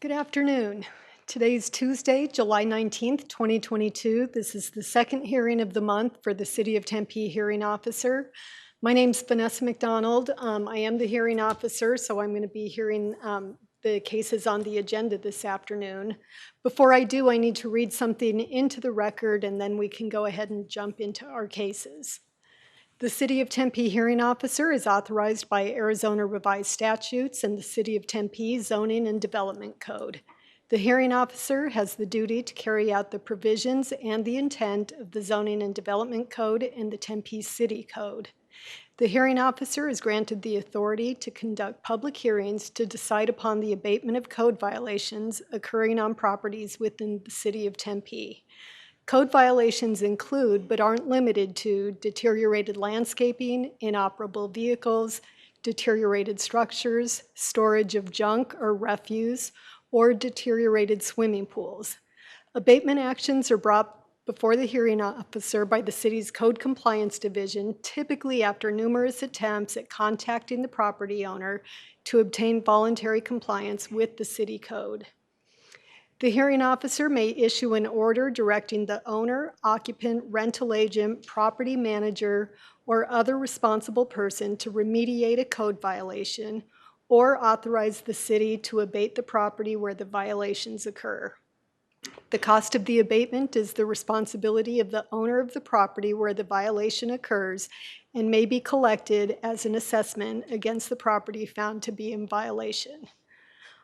Good afternoon. Today's Tuesday, July 19th, 2022. This is the second hearing of the month for the City of Tempe hearing officer. My name's Vanessa McDonald. I am the hearing officer, so I'm going to be hearing the cases on the agenda this afternoon. Before I do, I need to read something into the record, and then we can go ahead and jump into our cases. The City of Tempe hearing officer is authorized by Arizona Revised Statutes and the City of Tempe Zoning and Development Code. The hearing officer has the duty to carry out the provisions and the intent of the Zoning and Development Code and the Tempe City Code. The hearing officer is granted the authority to conduct public hearings to decide upon the abatement of code violations occurring on properties within the City of Tempe. Code violations include, but aren't limited to, deteriorated landscaping, inoperable vehicles, deteriorated structures, storage of junk or refuse, or deteriorated swimming pools. Abatement actions are brought before the hearing officer by the city's Code Compliance Division, typically after numerous attempts at contacting the property owner to obtain voluntary compliance with the city code. The hearing officer may issue an order directing the owner, occupant, rental agent, property manager, or other responsible person to remediate a code violation or authorize the city to abate the property where the violations occur. The cost of the abatement is the responsibility of the owner of the property where the violation occurs and may be collected as an assessment against the property found to be in violation.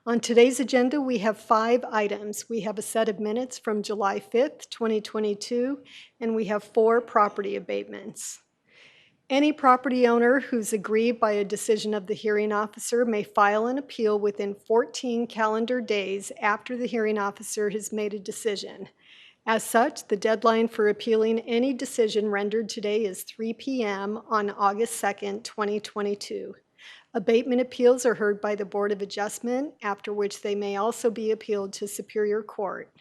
On today's agenda, we have 5 items. We have a set of minutes from July 5th, 2022, and we have 4 property abatements. Any property owner who's aggrieved by a decision of the hearing officer may file an appeal within 14 calendar days after the hearing officer has made a decision. As such, the deadline for appealing any decision rendered today is 3 p.m. on August 2nd, 2022. Abatement appeals are heard by the Board of Adjustment, after which they may also be appealed to Superior Court.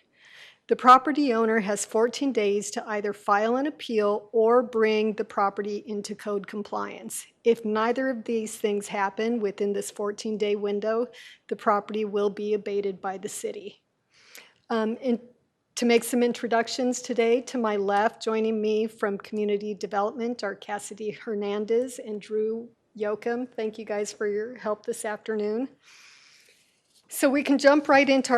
The property owner has 14 days to either file an appeal or bring the property into code compliance. If neither of these things happen within this 14-day window, the property will be abated by the city. To make some introductions today, to my left, joining me from Community Development are Cassidy Hernandez and Drew Yoakum. Thank you guys for your help this afternoon. So we can jump right into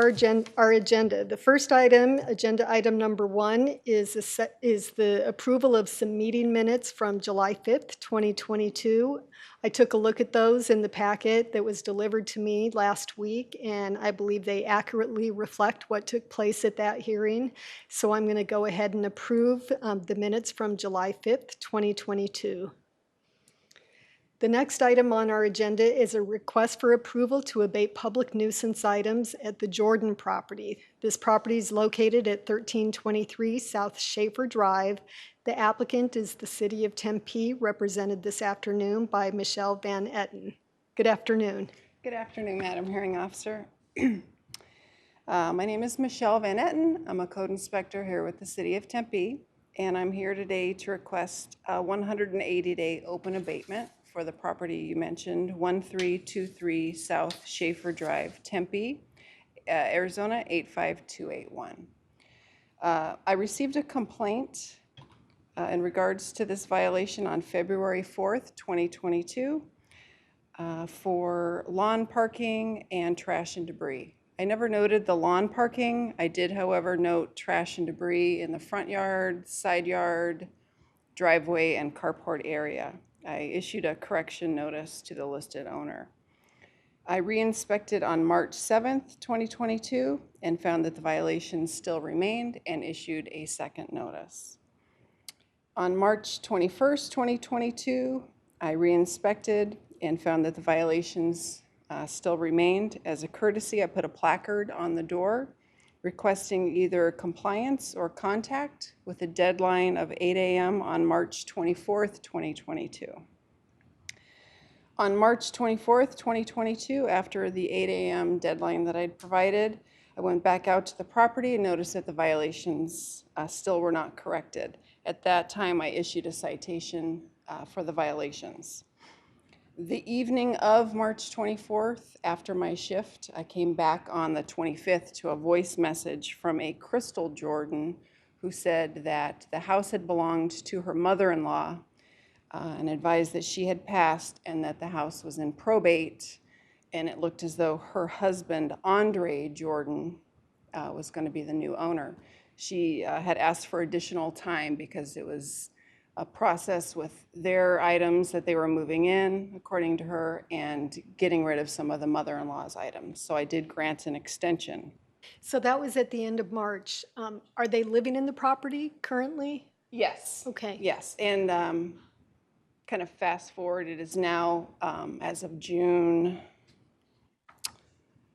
our agenda. The first item, agenda item number 1, is the approval of some meeting minutes from July 5th, 2022. I took a look at those in the packet that was delivered to me last week, and I believe they accurately reflect what took place at that hearing. So I'm going to go ahead and approve the minutes from July 5th, 2022. The next item on our agenda is a request for approval to abate public nuisance items at the Jordan property. This property is located at 1323 South Schaefer Drive. The applicant is the City of Tempe, represented this afternoon by Michelle Van Etten. Good afternoon. Good afternoon, Madam Hearing Officer. My name is Michelle Van Etten. I'm a code inspector here with the City of Tempe, and I'm here today to request a 180-day open abatement for the property you mentioned, 1323 South Schaefer Drive, Tempe, Arizona 85281. I received a complaint in regards to this violation on February 4th, 2022 for lawn parking and trash and debris. I never noted the lawn parking. I did, however, note trash and debris in the front yard, side yard, driveway, and carport area. I issued a correction notice to the listed owner. I re-inspected on March 7th, 2022, and found that the violations still remained and issued a second notice. On March 21st, 2022, I re-inspected and found that the violations still remained. As a courtesy, I put a placard on the door requesting either compliance or contact with a deadline of 8 a.m. on March 24th, 2022. On March 24th, 2022, after the 8 a.m. deadline that I'd provided, I went back out to the property and noticed that the violations still were not corrected. At that time, I issued a citation for the violations. The evening of March 24th, after my shift, I came back on the 25th to a voice message from a Crystal Jordan who said that the house had belonged to her mother-in-law and advised that she had passed and that the house was in probate, and it looked as though her husband, Andre Jordan, was going to be the new owner. She had asked for additional time because it was a process with their items that they were moving in, according to her, and getting rid of some of the mother-in-law's items. So I did grant an extension. So that was at the end of March. Are they living in the property currently? Yes. Okay. Yes, and kind of fast forward, it is now, as of June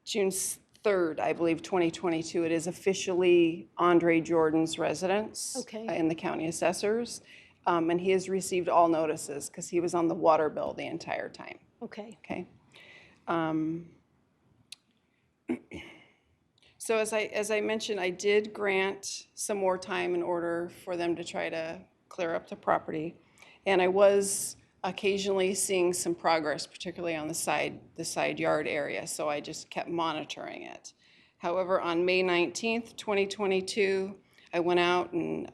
3rd, I believe, 2022, it is officially Andre Jordan's residence Okay. in the county assessors. And he has received all notices because he was on the water bill the entire time. Okay. Okay. So as I mentioned, I did grant some more time in order for them to try to clear up the property. And I was occasionally seeing some progress, particularly on the side yard area, so I just kept monitoring it. However, on May 19th, 2022, I went out and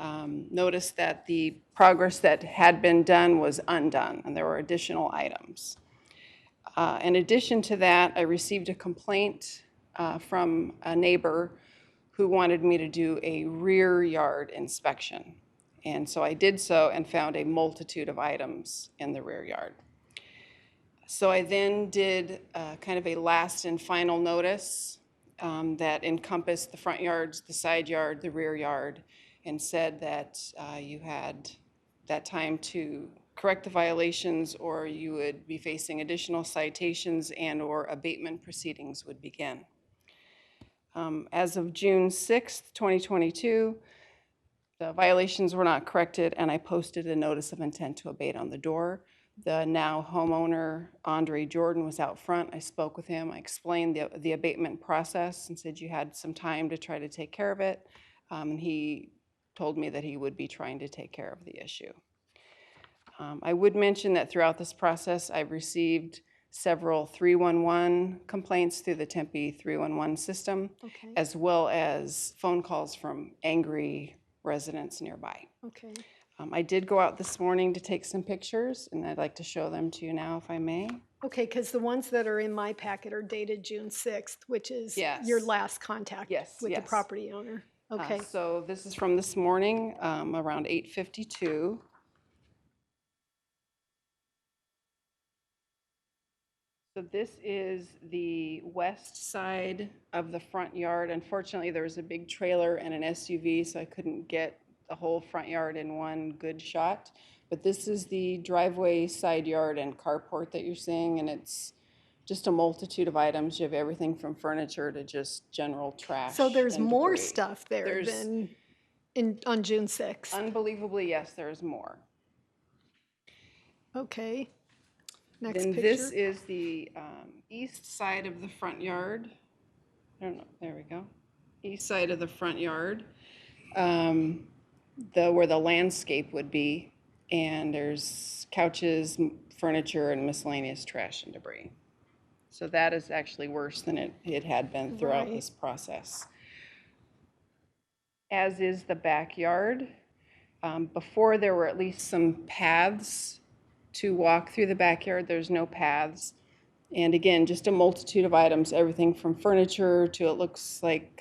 noticed that the progress that had been done was undone, and there were additional items. In addition to that, I received a complaint from a neighbor who wanted me to do a rear yard inspection. And so I did so and found a multitude of items in the rear yard. So I then did kind of a last and final notice that encompassed the front yards, the side yard, the rear yard, and said that you had that time to correct the violations or you would be facing additional citations and/or abatement proceedings would begin. As of June 6th, 2022, the violations were not corrected, and I posted a notice of intent to abate on the door. The now homeowner, Andre Jordan, was out front. I spoke with him. I explained the abatement process and said you had some time to try to take care of it. And he told me that he would be trying to take care of the issue. I would mention that throughout this process, I've received several 311 complaints through the Tempe 311 system, Okay. as well as phone calls from angry residents nearby. Okay. I did go out this morning to take some pictures, and I'd like to show them to you now, if I may. Okay, because the ones that are in my packet are dated June 6th, which is Yes. your last contact Yes, with the yes. property owner. Okay. So this is from this morning, around 8:52. So this is the west side of the front yard. Unfortunately, there was a big trailer and an SUV, so I couldn't get the whole front yard in one good shot. But this is the driveway, side yard, and carport that you're seeing, and it's just a multitude of items. You have everything from furniture to just general trash. So there's and more debris. stuff there There's- than on June 6th. Unbelievably, yes, there's more. Okay. Next Then picture. this is the east side of the front yard. I don't know, there we go. East side of the front yard, where the landscape would be, and there's couches, furniture, and miscellaneous trash and debris. So that is actually worse than it had been throughout Right. this process. As is the backyard. Before, there were at least some paths to walk through the backyard. There's no paths. And again, just a multitude of items, everything from furniture to it looks like,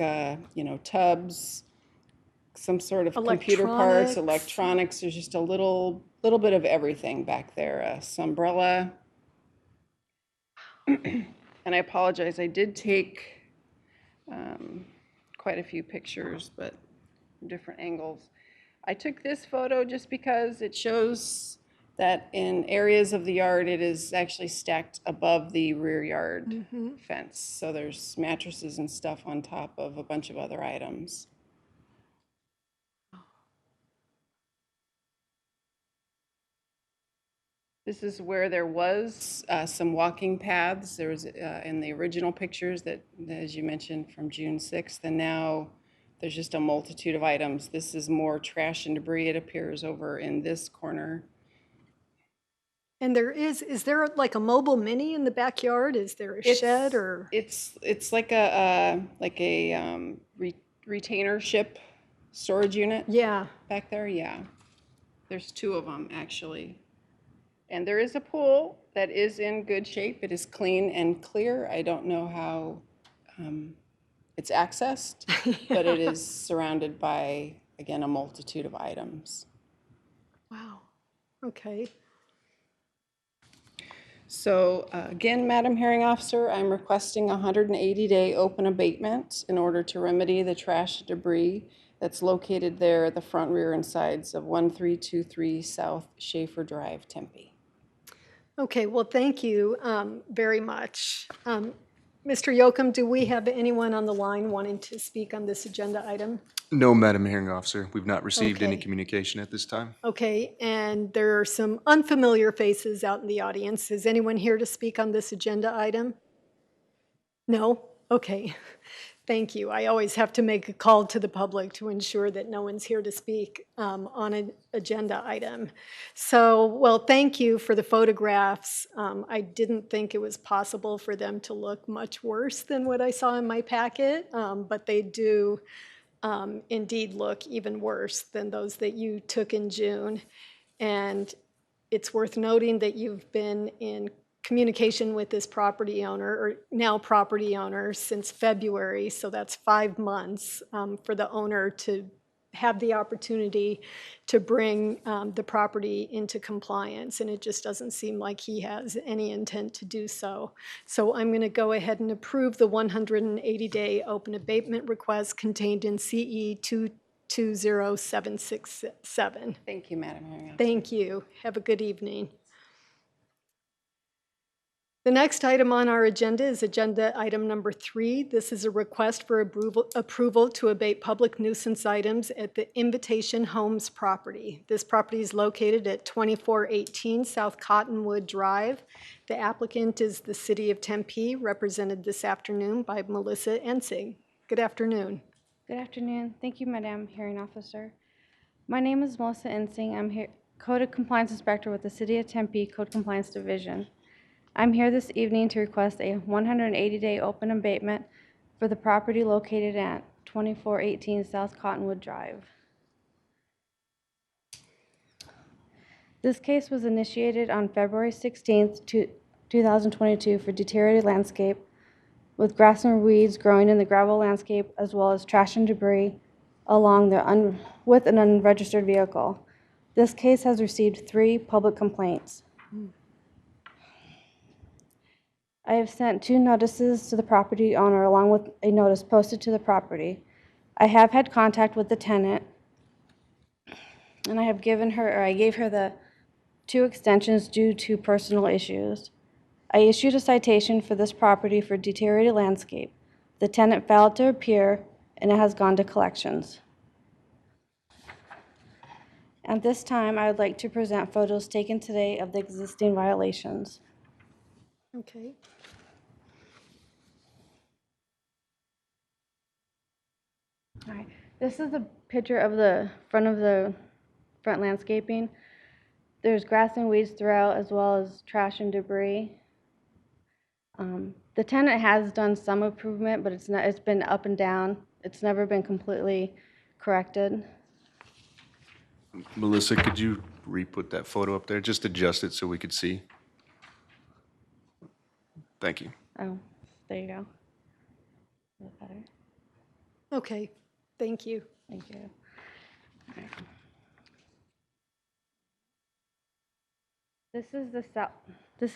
tubs, some sort of computer parts, electronics. There's just a little bit of everything back there. Umbrella. And I apologize, I did take quite a few pictures, but from different angles. I took this photo just because it shows that in areas of the yard, it is actually stacked above the rear yard fence. So there's mattresses and stuff on top of a bunch of other items. This is where there was some walking paths. There was in the original pictures that, as you mentioned, from June 6th, and now there's just a multitude of items. This is more trash and debris. It appears over in this corner. And is there like a mobile mini in the backyard? Is there a shed or? It's like a retainer ship storage unit Yeah, back there, yeah. There's two of them, actually. And there is a pool that is in good shape. It is clean and clear. I don't know how it's accessed, but it is surrounded by, again, a multitude of items. wow, okay. So again, Madam Hearing Officer, I'm requesting a 180-day open abatement in order to remedy the trash debris that's located there at the front, rear, and sides of 1323 South Schaefer Drive, Tempe. Okay, well, thank you very much. Mr. Yocum, do we have anyone on the line wanting to speak on this agenda item? No, Madam Hearing Officer. We've not received any Okay. communication at this time. Okay, and there are some unfamiliar faces out in the audience. Is anyone here to speak on this agenda item? No? Okay. Thank you. I always have to make a call to the public to ensure that no one's here to speak on an agenda item. So, well, thank you for the photographs. I didn't think it was possible for them to look much worse than what I saw in my packet, but they do indeed look even worse than those that you took in June. And it's worth noting that you've been in communication with this property owner, or now property owner, since February, so that's 5 months for the owner to have the opportunity to bring the property into compliance, and it just doesn't seem like he has any intent to do so. So I'm going to go ahead and approve the 180-day open abatement request contained in CE 220767. Thank you, Madam Hearing Officer. Thank you. Have a good evening. The next item on our agenda is agenda item number 3. This is a request for approval to abate public nuisance items at the Invitation Homes property. This property is located at 2418 South Cottonwood Drive. The applicant is the City of Tempe, represented this afternoon by Melissa Ensing. Good afternoon. Good afternoon. Thank you, Madam Hearing Officer. My name is Melissa Ensing. I'm here, Code Compliance Inspector with the City of Tempe Code Compliance Division. I'm here this evening to request a 180-day open abatement for the property located at 2418 South Cottonwood Drive. This case was initiated on February 16th, 2022 for deteriorated landscape with grass and weeds growing in the gravel landscape, as well as trash and debris along with an unregistered vehicle. This case has received 3 public complaints. I have sent 2 notices to the property owner along with a notice posted to the property. I have had contact with the tenant, and I gave her the 2 extensions due to personal issues. I issued a citation for this property for deteriorated landscape. The tenant failed to appear, and it has gone to collections. At this time, I would like to present photos taken today of the existing violations. Okay. All right. This is a picture of the front landscaping. There's grass and weeds throughout, as well as trash and debris. The tenant has done some improvement, but it's been up and down. It's never been completely corrected. Melissa, could you re-put that photo up there? Just adjust it so we could see. Thank you. Oh, there you go. Is that better? Okay. Thank you. Thank you. All right. This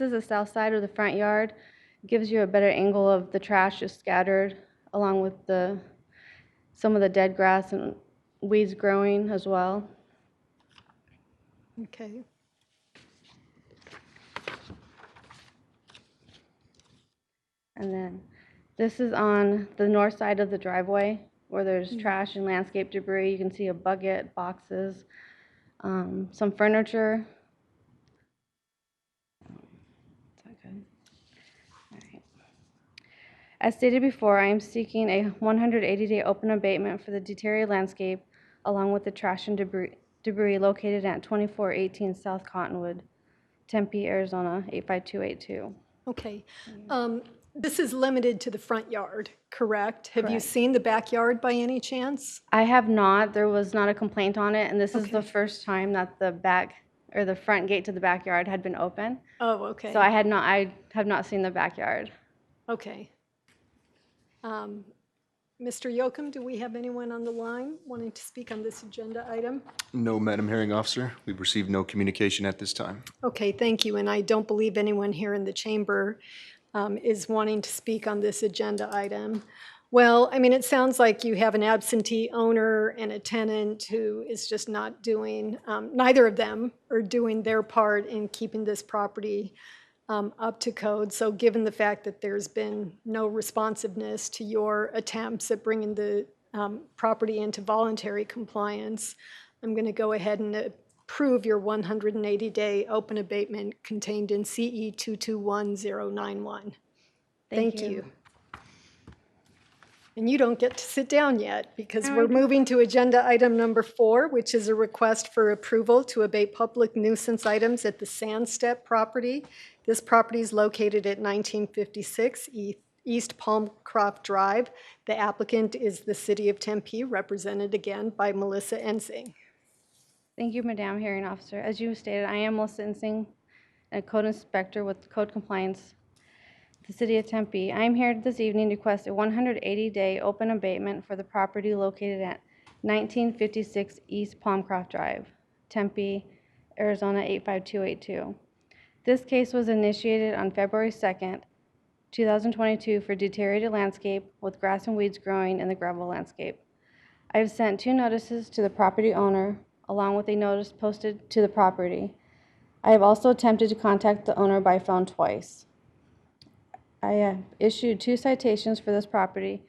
is the south side of the front yard. It gives you a better angle of the trash just scattered, along with some of the dead grass and weeds growing as well. Okay. And then this is on the north side of the driveway where there's trash and landscape debris. You can see a bucket, boxes, some furniture. Is that good? All right. As stated before, I am seeking a 180-day open abatement for the deteriorated landscape along with the trash and debris located at 2418 South Cottonwood, Tempe, Arizona 85282. Okay. This is limited to the front yard, correct? Have you Correct. seen the backyard by any chance? I have not. There was not a complaint on it, and this is the Okay. first time that the front gate to the backyard had been open. Oh, okay. So I have not seen the backyard. Okay. Mr. Yocum, do we have anyone on the line wanting to speak on this agenda item? No, Madam Hearing Officer, we've received no communication at this time. Okay, thank you. And I don't believe anyone here in the chamber is wanting to speak on this agenda item. Well, I mean, it sounds like you have an absentee owner and a tenant who is just not doing, neither of them are doing their part in keeping this property up to code. So given the fact that there's been no responsiveness to your attempts at bringing the property into voluntary compliance, I'm going to go ahead and approve your 180-day open abatement contained in CE 221091. Thank you. And you don't get to sit down yet because we're moving to agenda item number 4, which is a request for approval to abate public nuisance items at the Sandstep property. This property is located at 1956 East Palmcroft Drive. The applicant is the City of Tempe, represented again by Melissa Ensing. Thank you, Madam Hearing Officer. As you stated, I am Melissa Ensing, a code inspector with code compliance, the City of Tempe. I am here this evening to request a 180-day open abatement for the property located at 1956 East Palmcroft Drive, Tempe, Arizona 85282. This case was initiated on February 2nd, 2022 for deteriorated landscape with grass and weeds growing in the gravel landscape. I have sent 2 notices to the property owner along with a notice posted to the property. I have also attempted to contact the owner by phone twice. I have issued 2 citations for this property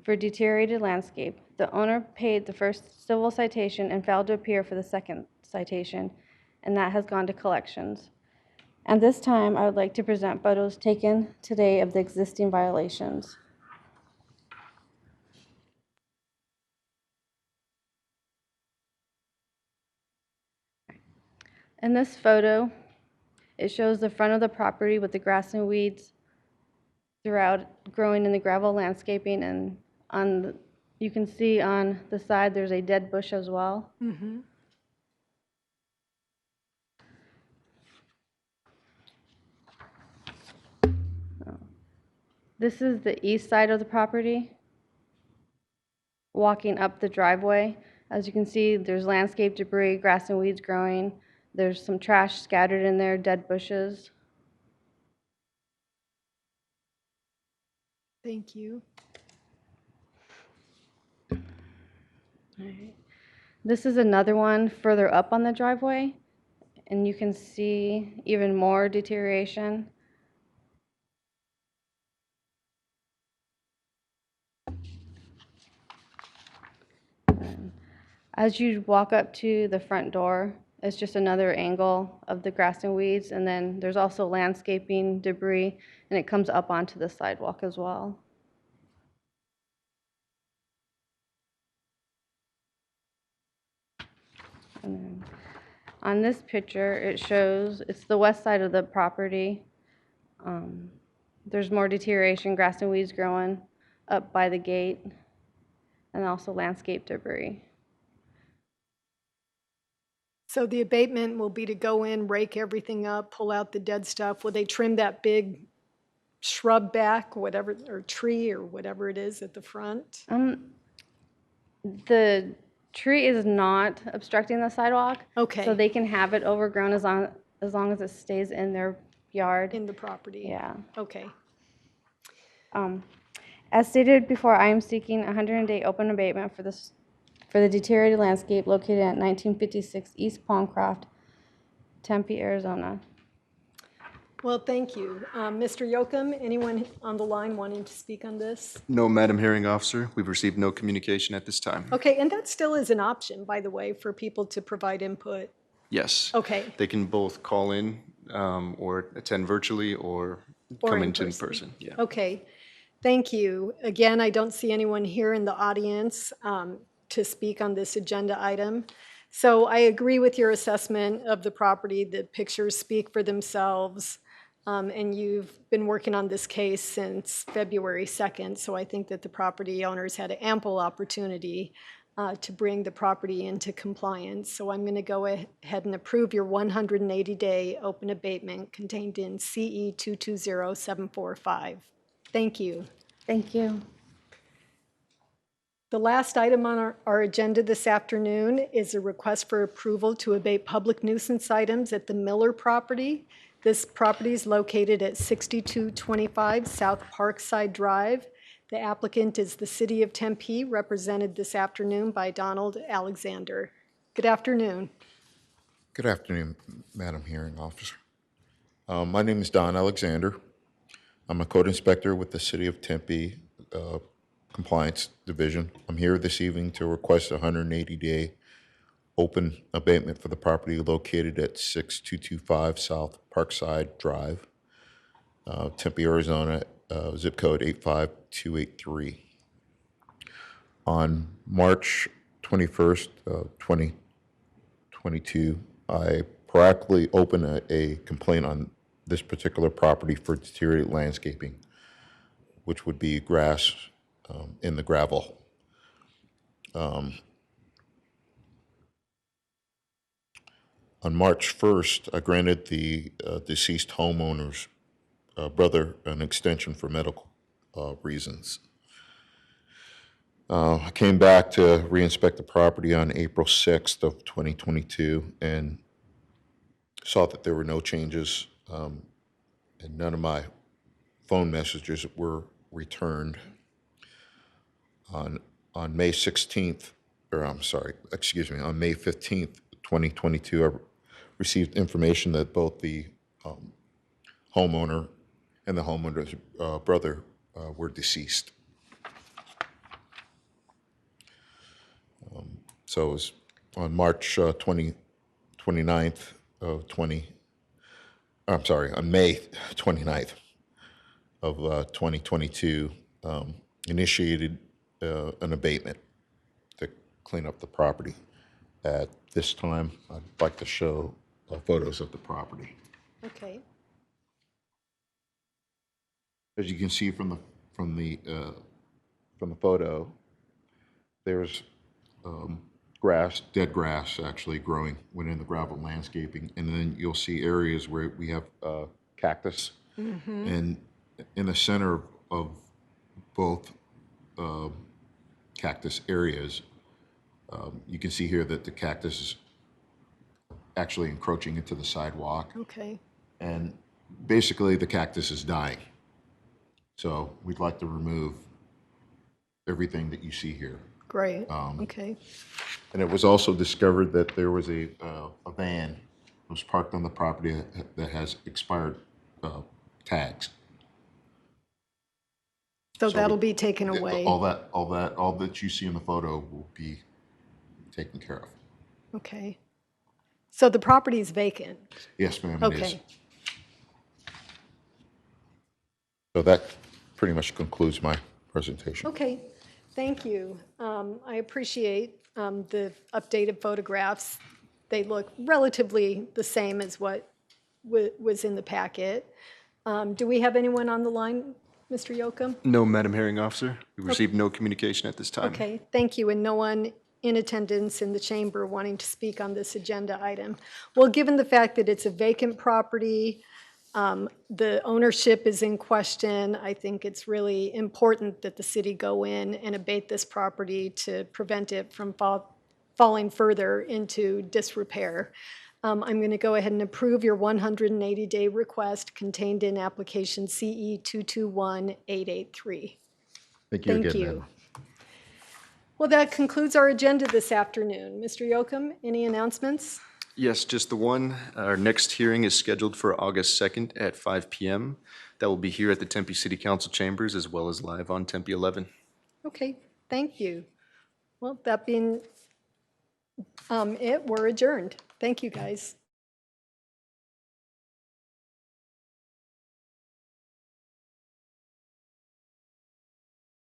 for deteriorated landscape. The owner paid the first civil citation and failed to appear for the second citation, and that has gone to collections. At this time, I would like to present photos taken today of the existing violations. In this photo, it shows the front of the property with the grass and weeds throughout growing in the gravel landscaping, and you can see on the side there's a dead bush as well. Mm-hmm. This is the east side of the property, walking up the driveway. As you can see, there's landscape debris, grass and weeds growing. There's some trash scattered in there, dead bushes. Thank you. Alright. This is another one further up on the driveway, and you can see even more deterioration. As you walk up to the front door, it's just another angle of the grass and weeds, and then there's also landscaping debris, and it comes up onto the sidewalk as well. And then on this picture, it shows it's the west side of the property. There's more deterioration, grass and weeds growing up by the gate, and also landscape debris. So the abatement will be to go in, rake everything up, pull out the dead stuff. Will they trim that big shrub back, whatever, or tree or whatever it is at the front? The tree is not obstructing the sidewalk. Okay. So they can have it overgrown as long as it stays in their yard. In the property? Yeah. Okay. As stated before, I am seeking a 100-day open abatement for the deteriorated landscape located at 1956 East Palmcroft, Tempe, Arizona. Well, thank you. Mr. Yocum, anyone on the line wanting to speak on this? No, Madam Hearing Officer, we've received no communication at this time. Okay, and that still is an option, by the way, for people to provide input. Yes. Okay. They can both call in or attend virtually or come in into in person. person. Yeah. Okay, thank you. Again, I don't see anyone here in the audience to speak on this agenda item. So I agree with your assessment of the property. The pictures speak for themselves. And you've been working on this case since February 2nd, so I think that the property owners had ample opportunity to bring the property into compliance. So I'm going to go ahead and approve your 180-day open abatement contained in CE 220745. Thank you. Thank you. The last item on our agenda this afternoon is a request for approval to abate public nuisance items at the Miller property. This property is located at 6225 South Parkside Drive. The applicant is the City of Tempe, represented this afternoon by Donald Alexander. Good afternoon. Good afternoon, Madam Hearing Officer. My name is Don Alexander. I'm a code inspector with the City of Tempe Compliance Division. I'm here this evening to request a 180-day open abatement for the property located at 6225 South Parkside Drive, Tempe, Arizona, zip code 85283. On March 21st, 2022, I proactively opened a complaint on this particular property for deteriorated landscaping, which would be grass in the gravel. On March 1st, I granted the deceased homeowner's brother an extension for medical reasons. I came back to re-inspect the property on April 6th of 2022 and saw that there were no changes and none of my phone messages were returned. On May 16th, on May 15th, 2022, I received information that both the homeowner and the homeowner's brother were deceased. So it was on March 29th of on May 29th of 2022, initiated an abatement to clean up the property. At this time, I'd like to show photos of the property. Okay. As you can see from the photo, there's grass, dead grass actually growing within the gravel landscaping, and then you'll see areas where we have cactus, and in the center of both cactus areas, you can see here that the cactus is actually encroaching into the sidewalk, Okay. and basically the cactus is dying. So we'd like to remove everything that you see here. Great. Okay. And it was also discovered that there was a van that was parked on the property that has expired tags. So So that'll be taken away. All that you see in the photo will be taken care of. Okay. So the property is vacant. Yes, ma'am, it is. Okay. So that pretty much concludes my presentation. Okay. Thank you. I appreciate the updated photographs. They look relatively the same as what was in the packet. Do we have anyone on the line, Mr. Yocum? No, Madam Hearing Officer. We received no communication at this time. Okay, thank you, and no one in attendance in the chamber wanting to speak on this agenda item. Well, given the fact that it's a vacant property, the ownership is in question, I think it's really important that the city go in and abate this property to prevent it from falling further into disrepair. I'm going to go ahead and approve your 180-day request contained in application CE 221883. Thank you Thank again, you. ma'am. Well, that concludes our agenda this afternoon. Mr. Yocum, any announcements? Yes, just the one. Our next hearing is scheduled for August 2nd at 5 p.m. That will be here at the Tempe City Council chambers as well as live on Tempe 11. Okay, thank you. Well, that being it, we're adjourned. Thank you, guys.